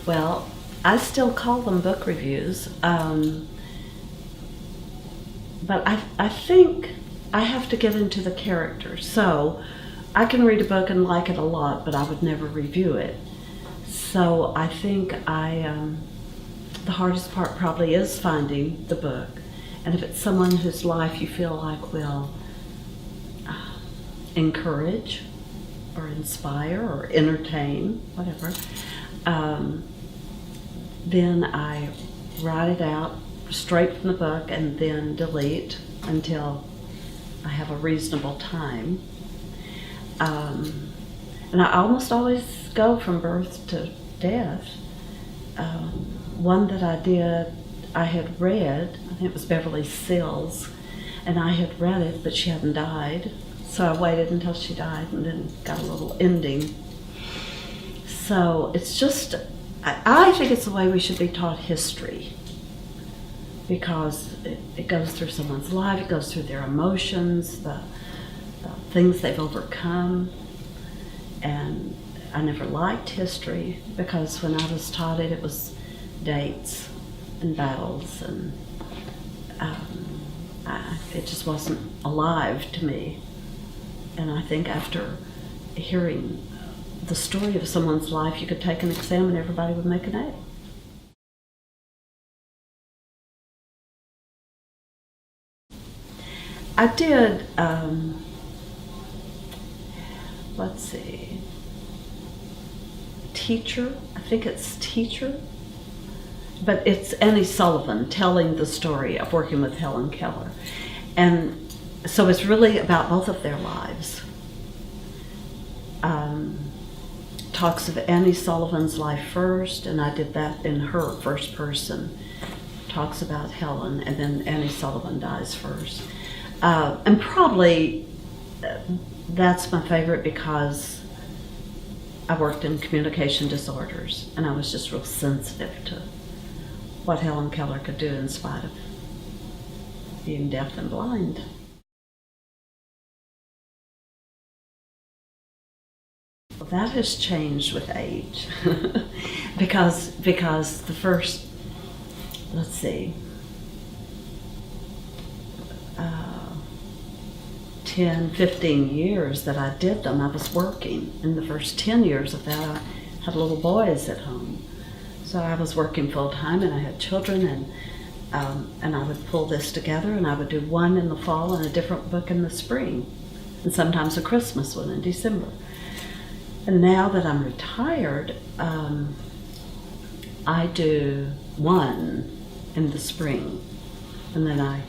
Well, I still call them book reviews, but I think I have to get into the character. So I can read a book and like it a lot, but I would never review it. So I think the hardest part probably is finding the book. And if it's someone whose life you feel like will encourage or inspire or entertain, whatever, then I write it out straight from the book and then delete until I have a reasonable time. And I almost always go from birth to death. One that I had read, I think it was Beverly Sills, and I had read it, but she hadn't died. So I waited until she died and then got a little ending. So it's just, I think it's the way we should be taught history, because it goes through someone's life, it goes through their emotions, the things they've overcome. And I never liked history because when I was taught it, it was dates and battles, and it just wasn't alive to me. And I think after hearing the story of someone's life, you could take an exam and everybody would make an A. I did, let's see, Teacher, I think it's Teacher, but it's Annie Sullivan telling the story of working with Helen Keller. And so it's really about both of their lives. Talks of Annie Sullivan's life first, and I did that in her first person. Talks about Helen, and then Annie Sullivan dies first. And probably that's my favorite because I worked in communication disorders, and I was just real sensitive to what Helen Keller could do in spite of being deaf and blind. Well, that has changed with age because the first, let's see, 10, 15 years that I did them, I was working. In the first 10 years of that, I had little boys at home. So I was working full time and I had children, and I would pull this together, and I would do one in the fall and a different book in the spring, and sometimes a Christmas one in December. And now that I'm retired, I do one in the spring, and then I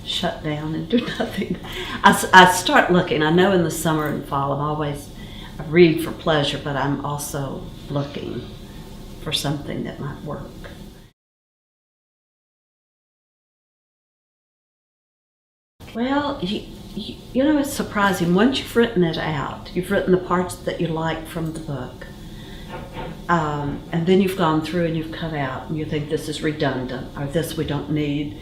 shut down and do nothing. I start looking. I know in the summer and fall I read for pleasure, but I'm also looking for something that might work. Well, you know, it's surprising. Once you've written it out, you've written the parts that you like from the book, and then you've gone through and you've cut out, and you think this is redundant, or this we don't need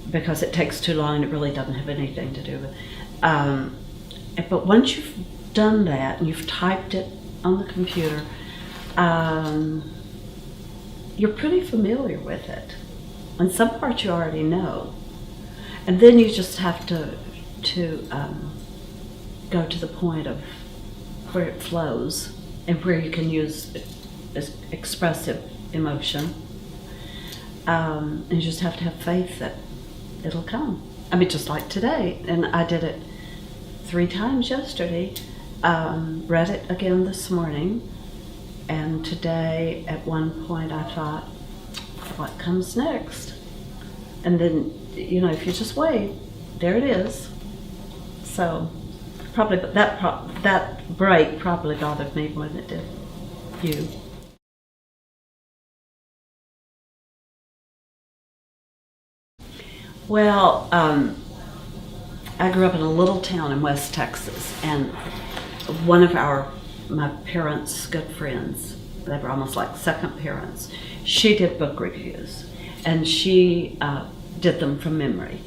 because it takes too long and it really doesn't have anything to do with it. But once you've done that and you've typed it on the computer, you're pretty familiar with it. And some parts you already know. And then you just have to go to the point of where it flows and where you can use expressive emotion. And you just have to have faith that it'll come. I mean, just like today. And I did it 3 times yesterday, read it again this morning, and today at one point I thought, what comes next? And then, you know, if you just wait, there it is. So probably that break probably bothered me more than it did you. Well, I grew up in a little town in West Texas, and one of my parents' good friends, they were almost like second parents, she did book reviews, and she did them from memory.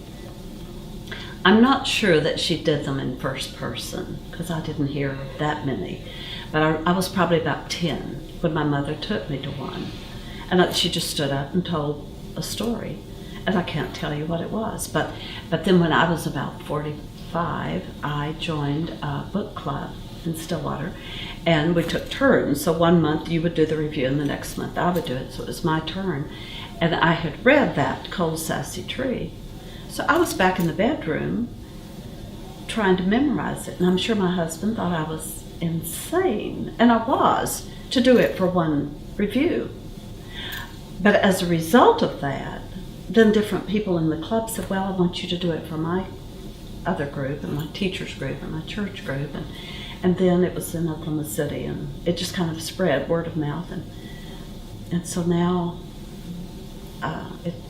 I'm not sure that she did them in first person, because I didn't hear that many, But I was probably about 10 when my mother took me to one. And she just stood up and told a story. And I can't tell you what it was. But then when I was about 45, I joined a book club in Stillwater. And we took turns. So one month you would do the review and the next month I would do it. So it was my turn. And I had read that Cold Sassy Tree. So I was back in the bedroom trying to memorize it. And I'm sure my husband thought I was insane. And I was, to do it for one review. But as a result of that, then different people in the club said, well, I want you to do it for my other group and my teacher's group and my church group. And then it was in Oklahoma City, and it just kind of spread, word of mouth. And so now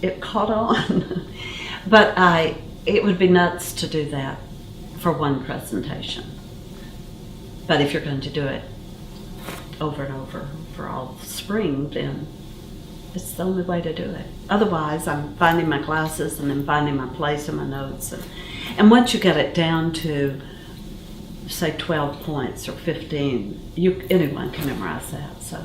it caught on. But it would be nuts to do that for one presentation. But if you're going to do it over and over for all spring, then it's the only way to do it. Otherwise, I'm finding my classes and then finding my place in my notes. And once you get it down to, say, 12 points or 15, anyone can memorize that. So